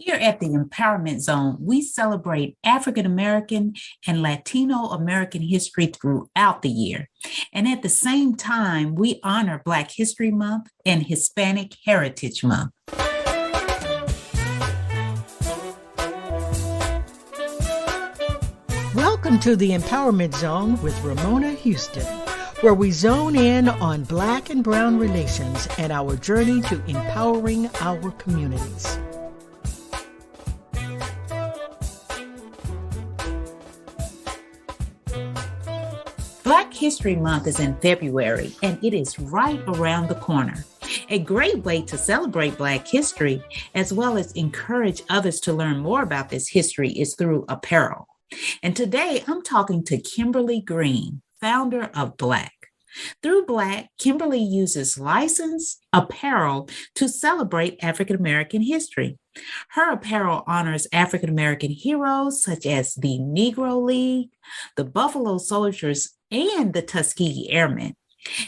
Here at the Empowerment Zone, we celebrate African American and Latino American history throughout the year. And at the same time, we honor Black History Month and Hispanic Heritage Month. Welcome to the Empowerment Zone with Ramona Houston, where we zone in on Black and Brown relations and our journey to empowering our communities. Black History Month is in February, and it is right around the corner. A great way to celebrate Black history, as well as encourage others to learn more about this history, is through apparel. And today I'm talking to Kimberly Greene, founder of Black. Through Black, Kimberly uses licensed apparel to celebrate African American history. Her apparel honors African American heroes such as the Negro League, the Buffalo Soldiers, and the Tuskegee Airmen.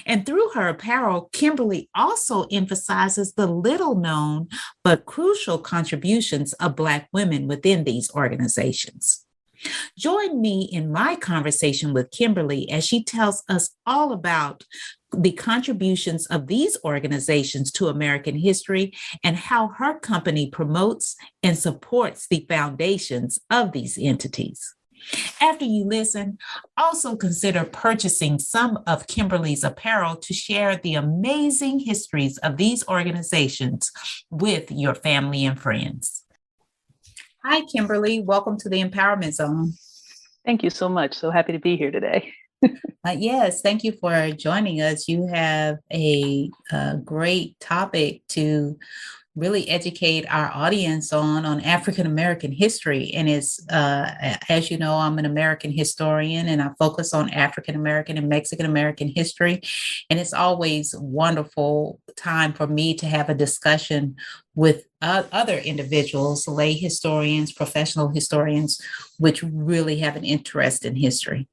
And through her apparel, Kimberly also emphasizes the little known but crucial contributions of Black women within these organizations. Join me in my conversation with Kimberly as she tells us all about the contributions of these organizations to American history and how her company promotes and supports the foundations of these entities. After you listen, also consider purchasing some of Kimberly's apparel to share the amazing histories of these organizations with your family and friends. Hi, Kimberly. Welcome to the Empowerment Zone. Thank you so much. So happy to be here today. Yes, thank you for joining us. You have a great topic to really educate our audience on African American history. And it's, as you know, I'm an American historian and I focus on African American and Mexican American history. And it's always a wonderful time for me to have a discussion with other individuals, lay historians, professional historians, which really have an interest in history.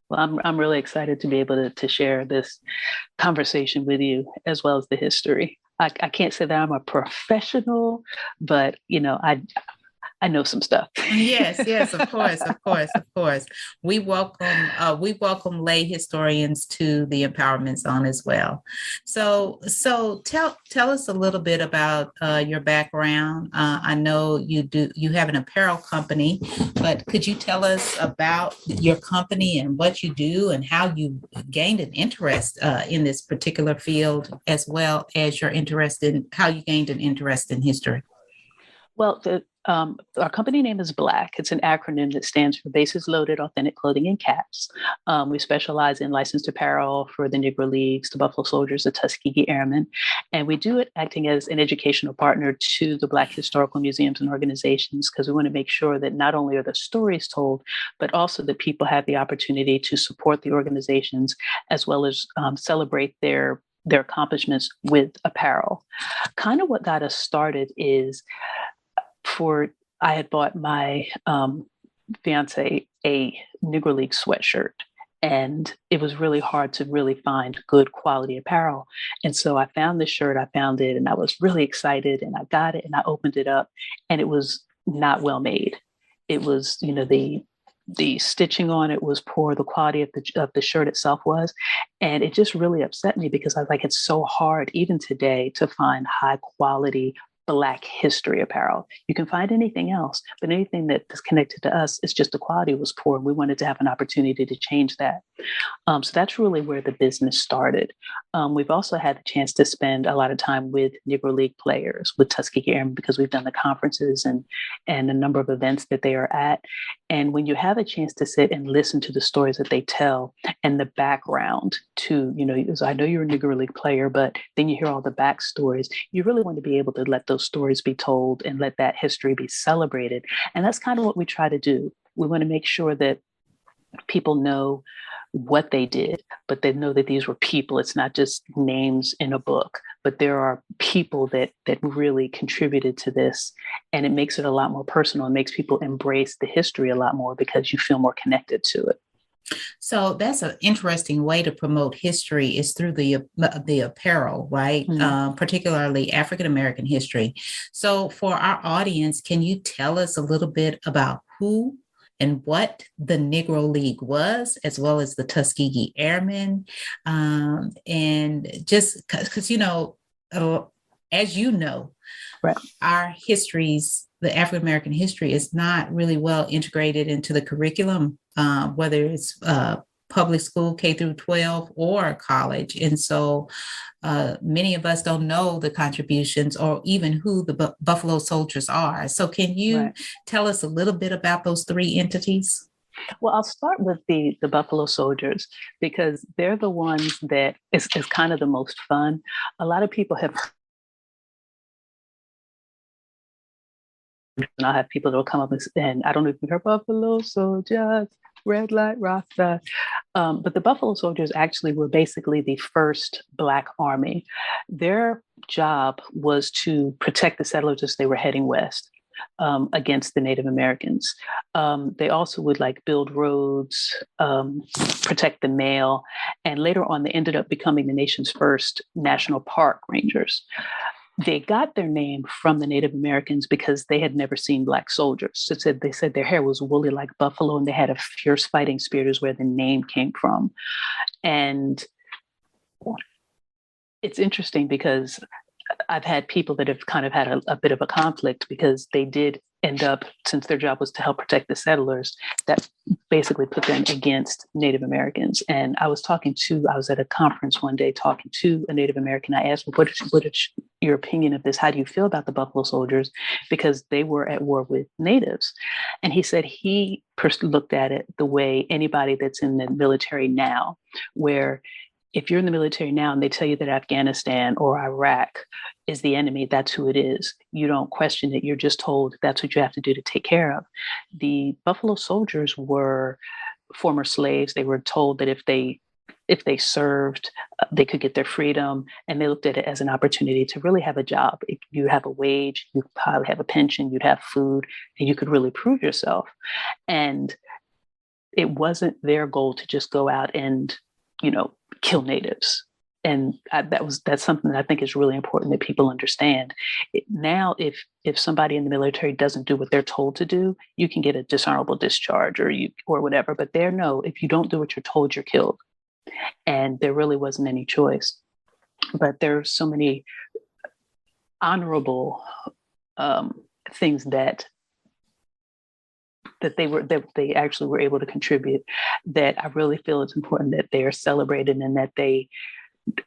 Well, I'm really excited to be able to share this conversation with you as well as the history. I can't say that I'm a professional, but I know some stuff. Yes, of course. We welcome lay historians to the Empowerment Zone as well. So tell us a little bit about your background. I know you have an apparel company, but could you tell us about your company and what you do and how you gained an interest in this particular field, as well as how you gained an interest in history? Well, our company name is Black. It's an acronym that stands for Bases Loaded, Authentic Clothing and Caps. We specialize in licensed apparel for the Negro Leagues, the Buffalo Soldiers, the Tuskegee Airmen. And we do it acting as an educational partner to the Black historical museums and organizations, because we want to make sure that not only are the stories told, but also that people have the opportunity to support the organizations as well as celebrate their accomplishments with apparel. Kind of what got us started is I had bought my fiance a Negro League sweatshirt, and it was really hard to really find good quality apparel. And so I found this shirt, and I was really excited, and I got it and I opened it up, and it was not well made. It was, the stitching on it was poor, the quality of the shirt itself was, and it just really upset me because I was like, it's so hard even today to find high quality Black history apparel. You can find anything else, but anything that is connected to us, it's just the quality was poor. And we wanted to have an opportunity to change that. So that's really where the business started. We've also had the chance to spend a lot of time with Negro League players, with Tuskegee Airmen, because we've done the conferences and a number of events that they are at. And when you have a chance to sit and listen to the stories that they tell and the background to, I know you're a Negro League player, but then you hear all the backstories, you really want to be able to let those stories be told and let that history be celebrated. And that's kind of what we try to do. We want to make sure that people know what they did, but they know that these were people. It's not just names in a book, but there are people that really contributed to this. And it makes it a lot more personal. It makes people embrace the history a lot more because you feel more connected to it. So that's an interesting way to promote history is through the apparel, right? Particularly African American history. So for our audience, can you tell us a little bit about who and what the Negro League was, as well as the Tuskegee Airmen, and just because as you know, right. Our histories, the African American history, is not really well integrated into the curriculum, whether it's public school K through 12 or college. And so many of us don't know the contributions or even who the Buffalo Soldiers are. So can you tell us a little bit about those three entities? Well, I'll start with the Buffalo Soldiers because they're the ones that is kind of the most fun. A lot of people have, and I'll have people that will come up and I don't even hear Buffalo Soldiers, red light, Rasta. But the Buffalo Soldiers actually were basically the first Black army. Their job was to protect the settlers as they were heading west against the Native Americans. They also would build roads, protect the mail, and later on they ended up becoming the nation's first national park rangers. They got their name from the Native Americans because they had never seen Black soldiers. So they said their hair was woolly like buffalo and they had a fierce fighting spirit is where the name came from. And it's interesting because I've had people that have kind of had a bit of a conflict because they did end up, since their job was to help protect the settlers, that basically put them against Native Americans. And I was at a conference one day talking to a Native American. I asked, what is your opinion of this? How do you feel about the Buffalo Soldiers? Because they were at war with Natives. And he said he looked at it the way anybody that's in the military now, where if you're in the military now and they tell you that Afghanistan or Iraq is the enemy, that's who it is. You don't question it. You're just told that's what you have to do to take care of. The Buffalo Soldiers were former slaves. They were told that if they served, they could get their freedom. And they looked at it as an opportunity to really have a job. You have a wage, you probably have a pension, you'd have food, and you could really prove yourself. And it wasn't their goal to just go out and, kill Natives. And that's something that I think is really important that people understand. Now, if somebody in the military doesn't do what they're told to do, you can get a dishonorable discharge or whatever. But if you don't do what you're told, you're killed. And there really wasn't any choice. But there's so many honorable things that they actually were able to contribute, that I really feel it's important that they are celebrated and that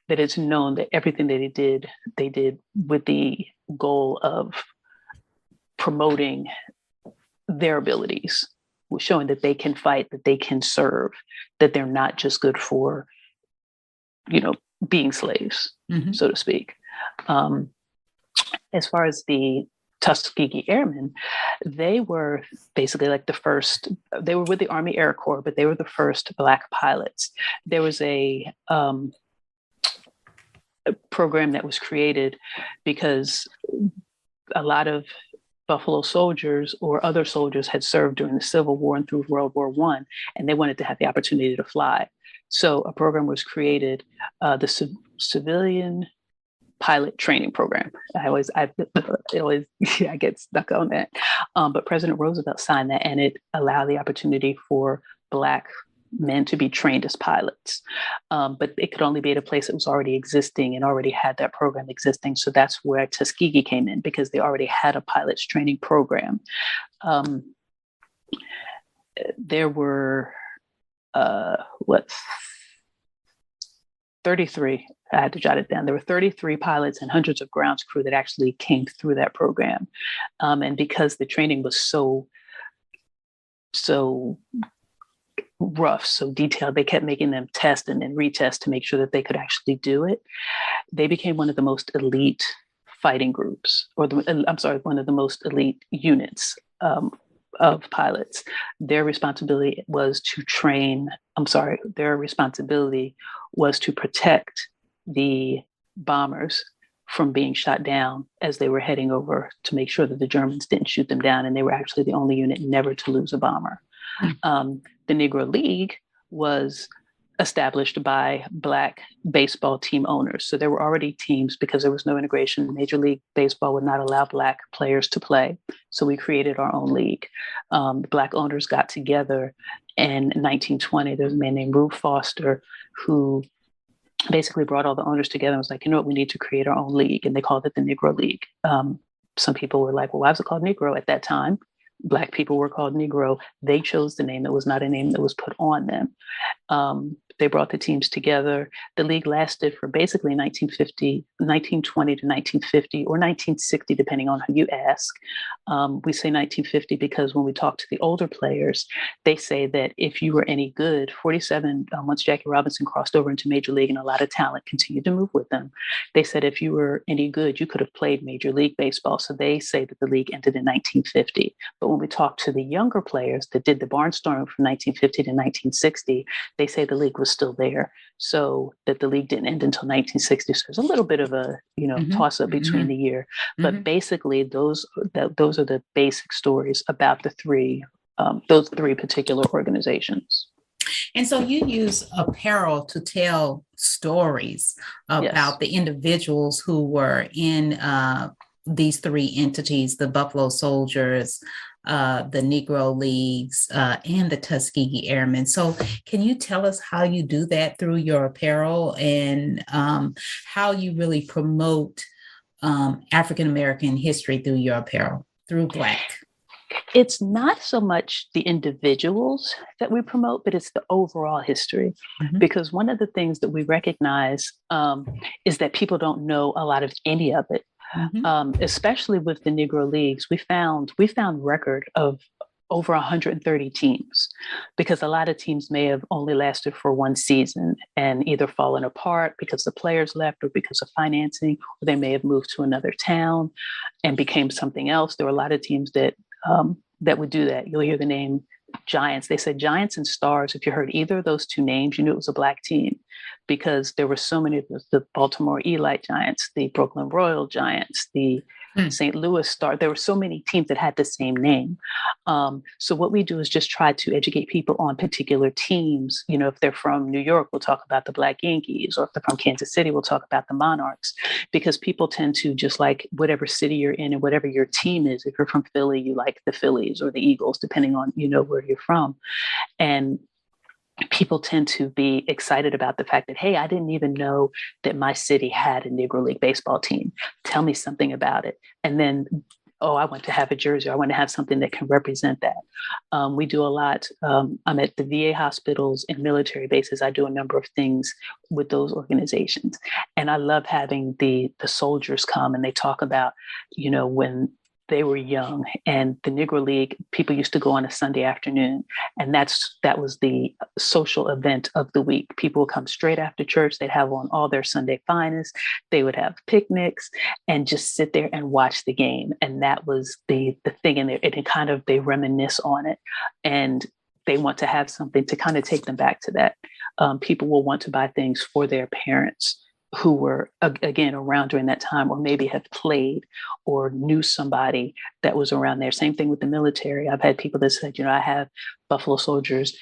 it's known that everything that they did with the goal of promoting their abilities, showing that they can fight, that they can serve, that they're not just good for, being slaves, so to speak. As far as the Tuskegee Airmen, they were basically they were with the Army Air Corps, but they were the first Black pilots. There was a program that was created because a lot of Buffalo soldiers or other soldiers had served during the Civil War and through World War I, and they wanted to have the opportunity to fly. So a program was created, the Civilian Pilot Training Program. I get stuck on that. But President Roosevelt signed that, and it allowed the opportunity for Black men to be trained as pilots. But it could only be at a place that was already existing and already had that program existing. So that's where Tuskegee came in, because they already had a pilot's training program. There were 33, I had to jot it down. There were 33 pilots and hundreds of ground crew that actually came through that program. And because the training was so rough, so detailed, they kept making them test and then retest to make sure that they could actually do it. They became one of the most elite fighting groups, one of the most elite units of pilots. Their responsibility was to protect the bombers from being shot down as they were heading over, to make sure that the Germans didn't shoot them down. And they were actually the only unit never to lose a bomber. The Negro League was established by Black baseball team owners. So there were already teams because there was no integration. Major League Baseball would not allow Black players to play. So we created our own league. Black owners got together in 1920. There's a man named Rube Foster who basically brought all the owners together and was like, you know what, we need to create our own league. And they called it the Negro League. Some people were like, well, why was it called Negro at that time? Black people were called Negro. They chose the name. It was not a name that was put on them. They brought the teams together. The league lasted for basically 1920 to 1950 or 1960, depending on who you ask. We say 1950 because when we talk to the older players, they say that if you were any good, 47, once Jackie Robinson crossed over into Major League and a lot of talent continued to move with them, they said if you were any good, you could have played Major League Baseball. So they say that the league ended in 1950. But when we talk to the younger players that did the barnstorming from 1950 to 1960, they say the league was still there. So that the league didn't end until 1960. So there's a little bit of a, toss up between the year. But basically those are the basic stories about those three particular organizations. And so you use apparel to tell stories about the individuals who were in these three entities, the Buffalo Soldiers, the Negro Leagues, and the Tuskegee Airmen. So can you tell us how you do that through your apparel and how you really promote African American history through your apparel, through Black? It's not so much the individuals that we promote, but it's the overall history. Because one of the things that we recognize is that people don't know a lot of any of it. Especially with the Negro Leagues, we found record of over 130 teams, because a lot of teams may have only lasted for one season and either fallen apart because the players left or because of financing, or they may have moved to another town and became something else. There were a lot of teams that would do that. You'll hear the name Giants. They said Giants and Stars. If you heard either of those two names, you knew it was a Black team, because there were so many of the Baltimore Elite Giants, the Brooklyn Royal Giants, the St. Louis Star. There were so many teams that had the same name. So what we do is just try to educate people on particular teams. If they're from New York, we'll talk about the Black Yankees, or if they're from Kansas City, we'll talk about the Monarchs, because people tend to just like whatever city you're in and whatever your team is. If you're from Philly, you like the Phillies or the Eagles, depending on, where you're from. And people tend to be excited about the fact that, hey, I didn't even know that my city had a Negro League baseball team. Tell me something about it. And then, I want to have a jersey. I want to have something that can represent that. We do a lot. I'm at the VA hospitals and military bases. I do a number of things with those organizations. And I love having the soldiers come and they talk about, when they were young, and the Negro League, people used to go on a Sunday afternoon, and that was the social event of the week. People would come straight after church. They'd have on all their Sunday finest. They would have picnics and just sit there and watch the game. And that was the thing in there. They reminisce on it, and they want to have something to kind of take them back to that. People will want to buy things for their parents who were, again, around during that time, or maybe have played or knew somebody that was around there. Same thing with the military. I've had people that said, I have Buffalo Soldiers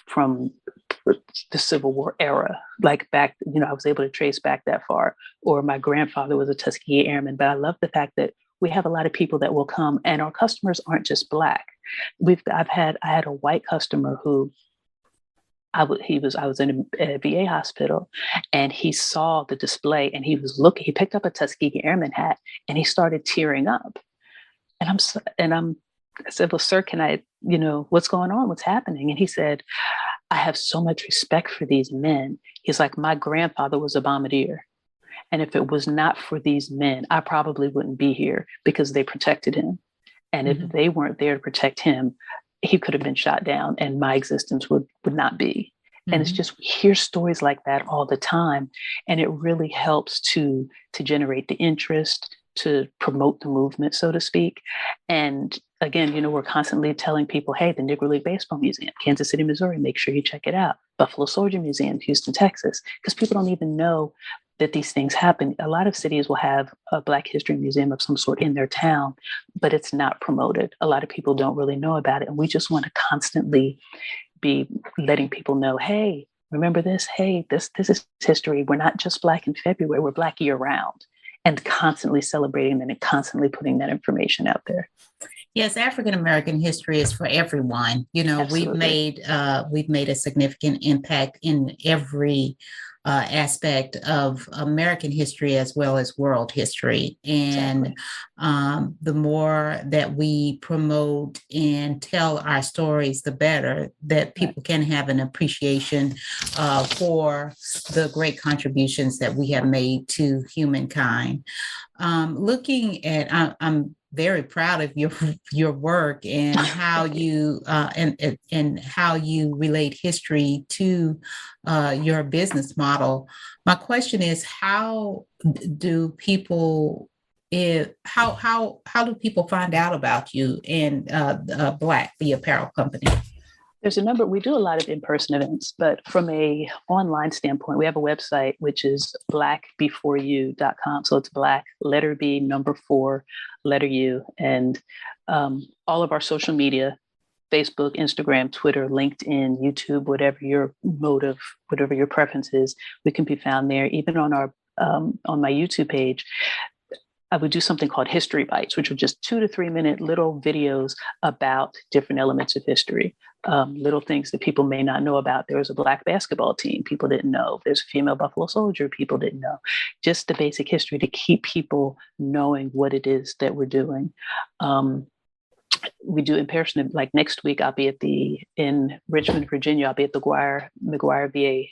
from the Civil War era, like back, I was able to trace back that far, or my grandfather was a Tuskegee Airman. But I love the fact that we have a lot of people that will come, and our customers aren't just Black. I had a white customer who, I was in a VA hospital, and he saw the display, and he picked up a Tuskegee Airman hat, and he started tearing up. And I said, well, sir, can I, what's going on? What's happening? And he said, I have so much respect for these men. He's like, my grandfather was a bombardier. And if it was not for these men, I probably wouldn't be here, because they protected him. And if they weren't there to protect him, he could have been shot down, and my existence would not be. And it's just, we hear stories like that all the time. And it really helps to generate the interest, to promote the movement, so to speak. And again, we're constantly telling people, hey, the Negro League Baseball Museum, Kansas City, Missouri, make sure you check it out. Buffalo Soldier Museum, Houston, Texas, because people don't even know that these things happen. A lot of cities will have a Black History Museum of some sort in their town, but it's not promoted. A lot of people don't really know about it. And we just want to constantly be letting people know, hey, remember this? Hey, this is history. We're not just Black in February, we're Black year round, and constantly celebrating them and constantly putting that information out there. Yes, African American history is for everyone. You know, Absolutely. we've made a significant impact in every aspect of American history as well as world history. And Exactly. the more that we promote and tell our stories, the better that people can have an appreciation for the great contributions that we have made to humankind. Looking at, I'm very proud of your work and how you and how you relate history to your business model. My question is, how do people how do people find out about you and Black, the apparel company? There's a number, we do a lot of in-person events, but from a online standpoint, we have a website, which is blackbeforeyou.com. So it's Black, letter B, number 4, letter U. And all of our social media, Facebook, Instagram, Twitter, LinkedIn, YouTube, whatever your motive, whatever your preference is, we can be found there. Even on our on my YouTube page, I would do something called History Bites, which are just 2 to 3 minute little videos about different elements of history, little things that people may not know about. There was a Black basketball team people didn't know. There's a female Buffalo Soldier people didn't know. Just the basic history to keep people knowing what it is that we're doing. We do in person. Like next week, I'll be in Richmond, Virginia. I'll be at the McGuire VA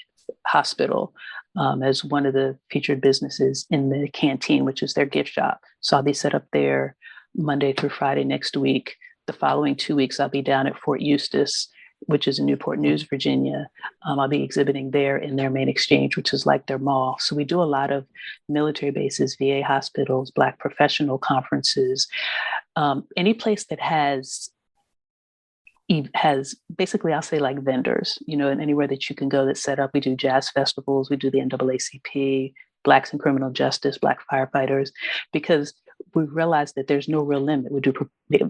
Hospital as one of the featured businesses in the canteen, which is their gift shop. So I'll be set up there Monday through Friday next week. The following 2 weeks, I'll be down at Fort Eustis, which is in Newport News, Virginia. I'll be exhibiting there in their main exchange, which is like their mall. So we do a lot of military bases, VA hospitals, Black professional conferences, any place that has basically, I'll say like vendors, you know, and anywhere that you can go that's set up. We do jazz festivals, we do the NAACP, Blacks in Criminal Justice, Black firefighters, because we realize that there's no real limit. We do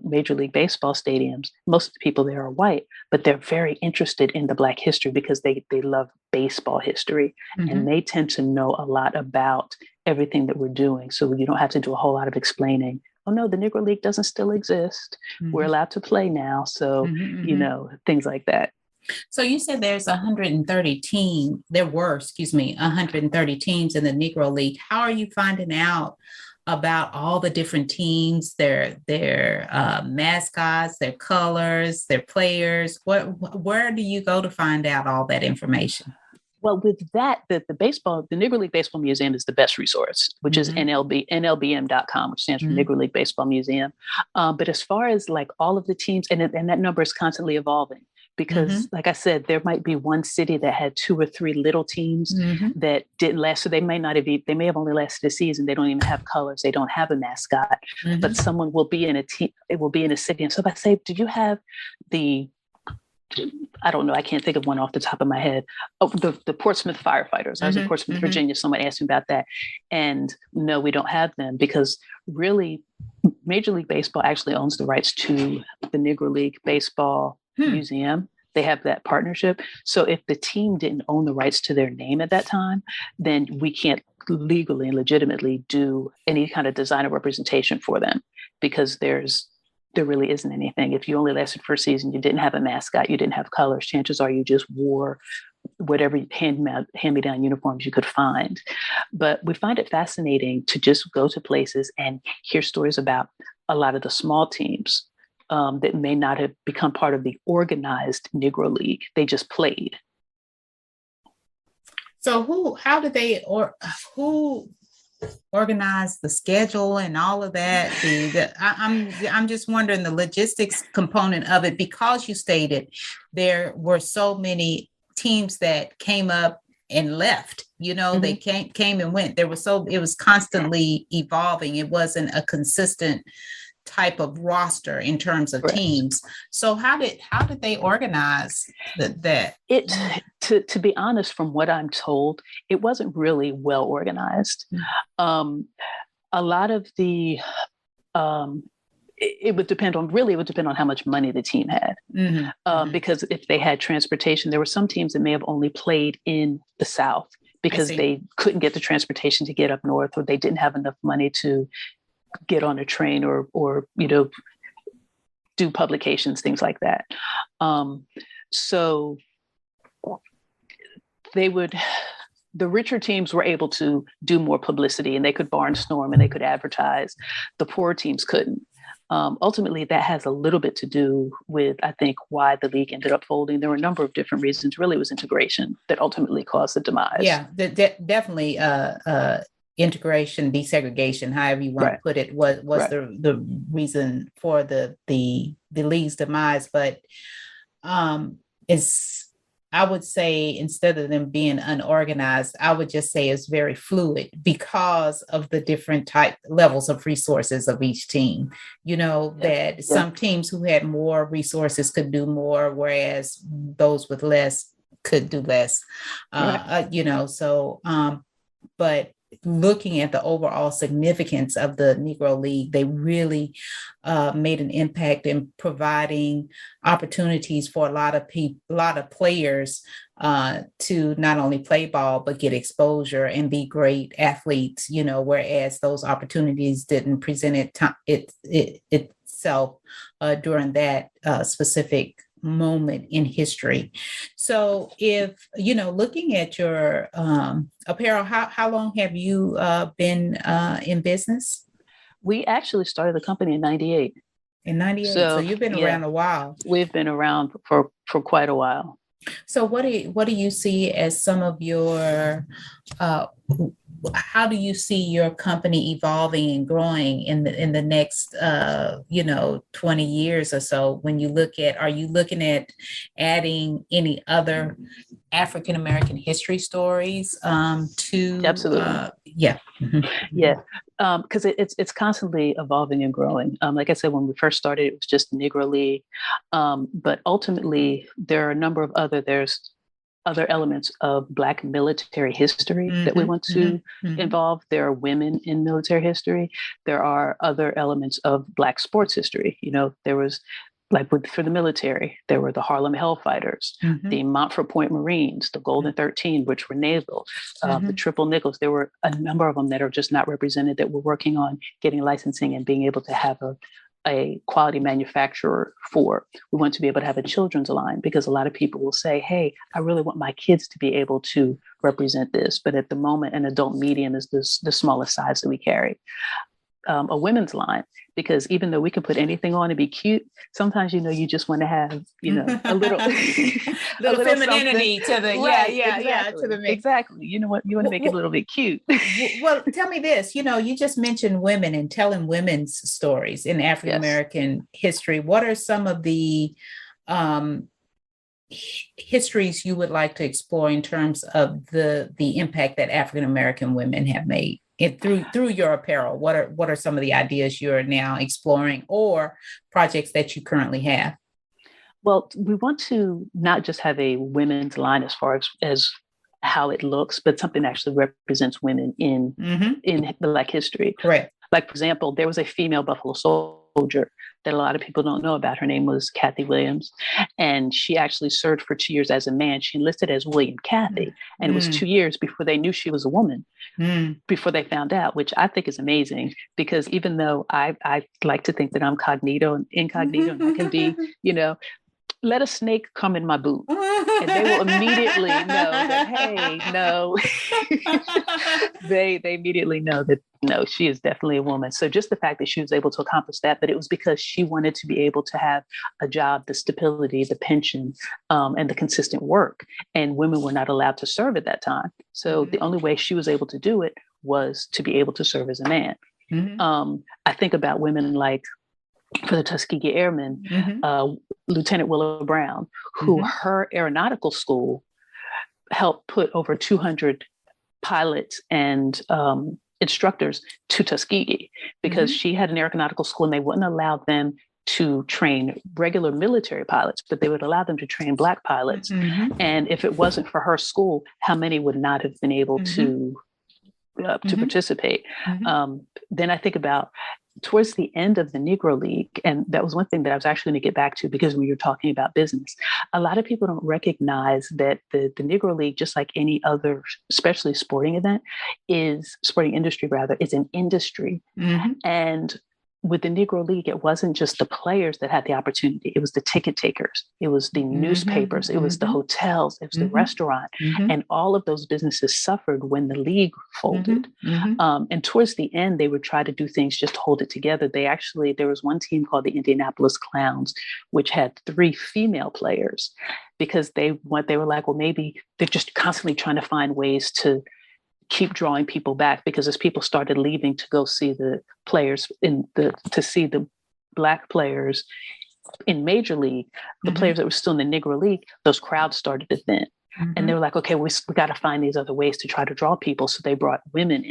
Major League Baseball stadiums. Most of the people there are white, but they're very interested in the Black history because they love baseball history. Mm-hmm. And they tend to know a lot about everything that we're doing. So you don't have to do a whole lot of explaining. Oh no, the Negro League doesn't still exist. Mm-hmm. We're allowed to play now. So, mm-hmm. you know, things like that. So you said there's 130 teams. There were, 130 teams in the Negro League. How are you finding out about all the different teams, their mascots, their colors, their players? Where do you go to find out all that information? Well, with that, the Negro League Baseball Museum is the best resource, which is nlbm.com, which stands for Negro League Baseball Museum. But as far as like all of the teams, and that number is constantly evolving because, like I said, there might be one city that had 2 or 3 little teams that didn't last. So they may have only lasted a season. They don't even have colors. They don't have a mascot. But someone will be in a team. It will be in a city. And so if I say, do you have I don't know. I can't think of one off the top of my head. Oh, the Portsmouth firefighters. I was in Portsmouth, Virginia. Someone asked me about that. And no, we don't have them because really Major League Baseball actually owns the rights to the Negro League Baseball Museum. They have that partnership. So if the team didn't own the rights to their name at that time, then we can't legally and legitimately do any kind of design or representation for them because there really isn't anything. If you only lasted for a season, you didn't have a mascot, you didn't have colors, chances are you just wore whatever hand-me-down uniforms you could find. But we find it fascinating to just go to places and hear stories about a lot of the small teams that may not have become part of the organized Negro League. They just played. So who organize the schedule and all of that? I'm just wondering the logistics component of it, because you stated there were so many teams that came up and left. You know, they came and went. It was constantly evolving. It wasn't a consistent type of roster in terms of teams. So how did they organize that? To be honest, from what I'm told, it wasn't really well organized. A lot of the it would depend on how much money the team had. Because if they had transportation, there were some teams that may have only played in the South because they couldn't get the transportation to get up north, or they didn't have enough money to get on a train or do publications, things like that. So the richer teams were able to do more publicity, and they could barnstorm and they could advertise. The poorer teams couldn't. Ultimately, that has a little bit to do with, I think, why the league ended up folding. There were a number of different reasons. Really, it was integration that ultimately caused the demise. Yeah, definitely integration, desegregation, however you want to put it, was the reason for the league's demise. But I would say, instead of them being unorganized, I would just say it's very fluid because of the different levels of resources of each team. Some teams who had more resources could do more, whereas those with less could do less. But looking at the overall significance of the Negro League, they really made an impact in providing opportunities for a lot of players to not only play ball but get exposure and be great athletes. Whereas those opportunities didn't present itself during that specific moment in history. So if, looking at your apparel, how long have you been in business? We actually started the company in 98. In 98. So you've been around a while. We've been around for quite a while. So what do you see as some of your how do you see your company evolving and growing in the next 20 years or so? When you are you looking at adding any other African American history stories to? Absolutely. Yeah. Yeah. Because it's constantly evolving and growing. Like I said, when we first started, it was just the Negro League. But ultimately, there are a number of there's other elements of Black military history that we want to involve. There are women in military history. There are other elements of Black sports history. There was, for the military, there were the Harlem Hellfighters, the Montfort Point Marines, the Golden 13, which were naval, the Triple Nickels. There were a number of them that are just not represented, that we're working on getting licensing and being able to have a quality manufacturer for. We want to be able to have a children's line, because a lot of people will say, hey, I really want my kids to be able to represent this. But at the moment, an adult medium is the smallest size that we carry. A women's line, because even though we can put anything on and be cute, sometimes, you just want to have, a little, little femininity to the, to the mix. Exactly. You want to make it a little bit cute. Well, tell me this, you just mentioned women and telling women's stories in African American history. What are some of the histories you would like to explore in terms of the impact that African American women have made? Through your apparel? What are some of the ideas you're now exploring, or projects that you currently have? Well, we want to not just have a women's line as far as how it looks, but something that actually represents women in Black history. Correct. Like, for example, there was a female Buffalo Soldier that a lot of people don't know about. Her name was Kathy Williams, and she actually served for 2 years as a man. She enlisted as William Kathy, and it was 2 years before they knew she was a woman, before they found out, which I think is amazing, because even though I like to think that I'm cognito and incognito, and I can be, let a snake come in my boot, and they will immediately know that, hey, no. they immediately know that, no, she is definitely a woman. So just the fact that she was able to accomplish that, but it was because she wanted to be able to have a job, the stability, the pension, and the consistent work. And women were not allowed to serve at that time. So the only way she was able to do it was to be able to serve as a man. I think about women like, for the Tuskegee Airmen, Lieutenant Willa Brown, who her aeronautical school helped put over 200 pilots and instructors to Tuskegee, because she had an aeronautical school and they wouldn't allow them to train regular military pilots, but they would allow them to train Black pilots. And if it wasn't for her school, how many would not have been able to participate? Then I think about towards the end of the Negro League, and that was one thing that I was actually going to get back to, because when you're talking about business, a lot of people don't recognize that the Negro League, just like any other, especially sporting industry, is an industry. Mm-hmm. And with the Negro League, it wasn't just the players that had the opportunity. It was the ticket takers. It was the newspapers. It was the hotels. It was the restaurant. And all of those businesses suffered when the league folded. And towards the end, they would try to do things just to hold it together. There was one team called the Indianapolis Clowns, which had 3 female players, because they were like, well, maybe they're just constantly trying to find ways to keep drawing people back, because as people started leaving to go see the players to see the Black players in Major League, the players that were still in the Negro League, those crowds started to thin. And they were like, okay, we got to find these other ways to try to draw people. So they brought women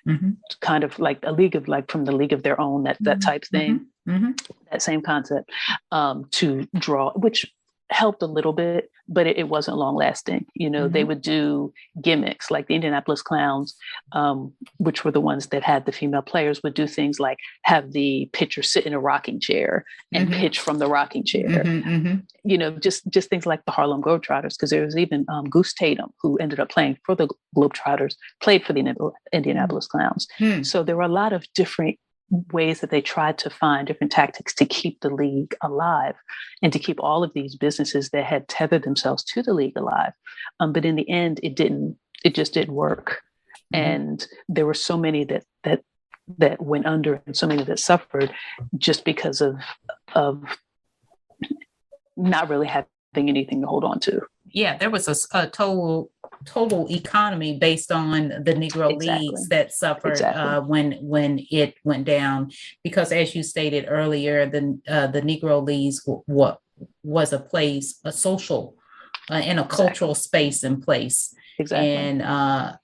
in, kind of like a league of, like from the League of Their Own, that type thing, that same concept, to draw, which helped a little bit, but it wasn't long lasting. They would do gimmicks, like the Indianapolis Clowns, which were the ones that had the female players, would do things like have the pitcher sit in a rocking chair and pitch from the rocking chair. Just things like the Harlem Globetrotters, because there was even Goose Tatum, who ended up playing for the Globetrotters, played for the Indianapolis Clowns. So there were a lot of different ways that they tried to find different tactics to keep the league alive and to keep all of these businesses that had tethered themselves to the league alive. But in the end, it just didn't work. And there were so many that went under, and so many that suffered just because of not really having anything to hold on to. Yeah, there was a total economy based on the Negro Leagues that suffered when it went down, because as you stated earlier, the Negro Leagues was a place, a social and a cultural space in place. And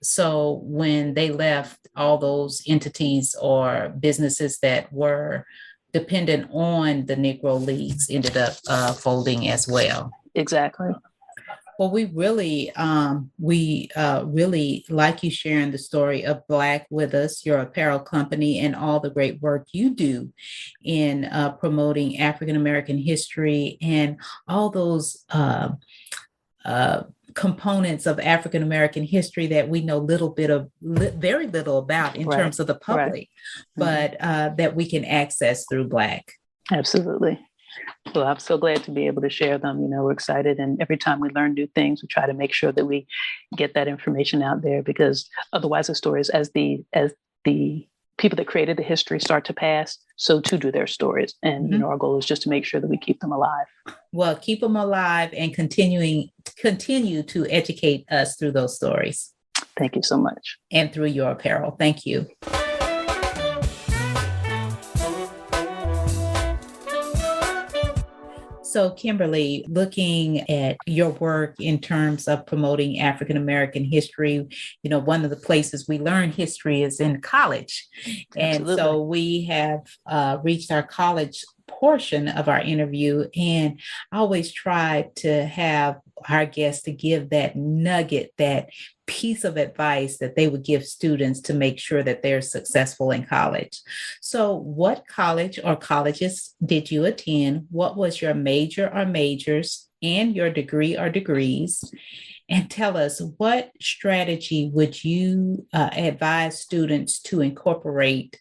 so when they left, all those entities or businesses that were dependent on the Negro Leagues ended up folding as well. Exactly. Well, we really like you sharing the story of Black with us, your apparel company, and all the great work you do in promoting African American history and all those components of African American history that we know very little about in terms of the public, but that we can access through Black. Absolutely. Well, I'm so glad to be able to share them. We're excited. And every time we learn new things, we try to make sure that we get that information out there, because otherwise the stories, as the people that created the history start to pass, so too do their stories. And, our goal is just to make sure that we keep them alive. Well, keep them alive and continue to educate us through those stories. Thank you so much. And through your apparel. Thank you. So, Kimberly, looking at your work in terms of promoting African American history, one of the places we learn history is in college. Absolutely. And so we have reached our college portion of our interview, and I always try to have our guests to give that nugget, that piece of advice that they would give students to make sure that they're successful in college. So what college or colleges did you attend? What was your major or majors and your degree or degrees? And tell us, what strategy would you advise students to incorporate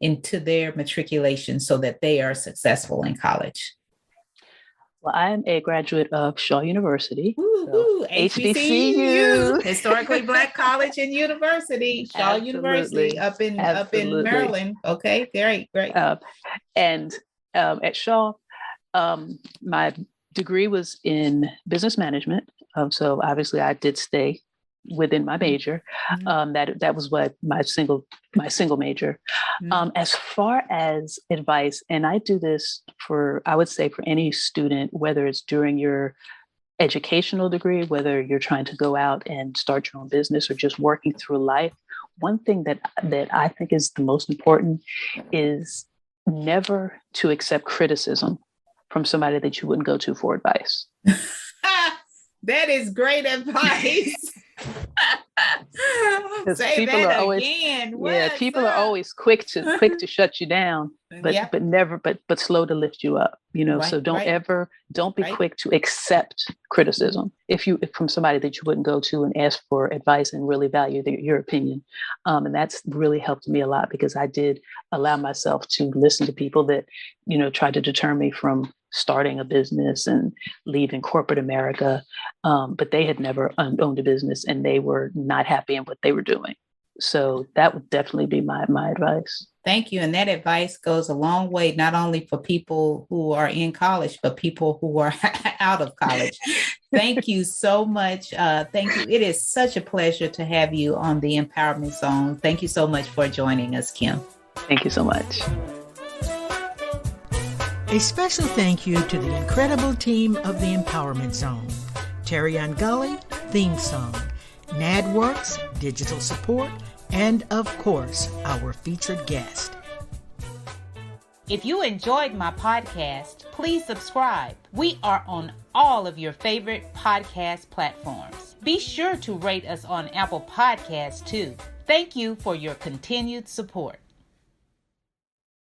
into their matriculation so that they are successful in college? Well, I am a graduate of Shaw University. So HBCU, historically Black college and university, Shaw University up in Maryland. Okay, great. And at Shaw, my degree was in business management. So obviously, I did stay within my major. That was what my single major. As far as advice, and I do this I would say for any student, whether it's during your educational degree, whether you're trying to go out and start your own business or just working through life, one thing that I think is the most important is never to accept criticism from somebody that you wouldn't go to for advice. That is great advice. Say people that are always, again. people are always quick to shut you down, but never, but slow to lift you up. So don't be quick to accept criticism if from somebody that you wouldn't go to and ask for advice and really value your opinion. And that's really helped me a lot, because I did allow myself to listen to people that tried to deter me from starting a business and leaving corporate America. But they had never owned a business and they were not happy in what they were doing. So that would definitely be my advice. Thank you. And that advice goes a long way, not only for people who are in college, but people who are out of college. Thank you so much. Thank you. It is such a pleasure to have you on the Empowerment Zone. Thank you so much for joining us, Kim. Thank you so much. A special thank you to the incredible team of the Empowerment Zone. Terry Gully, theme song. NADWorks, digital support, and of course, our featured guest. If you enjoyed my podcast, please subscribe. We are on all of your favorite podcast platforms. Be sure to rate us on Apple Podcasts too. Thank you for your continued support.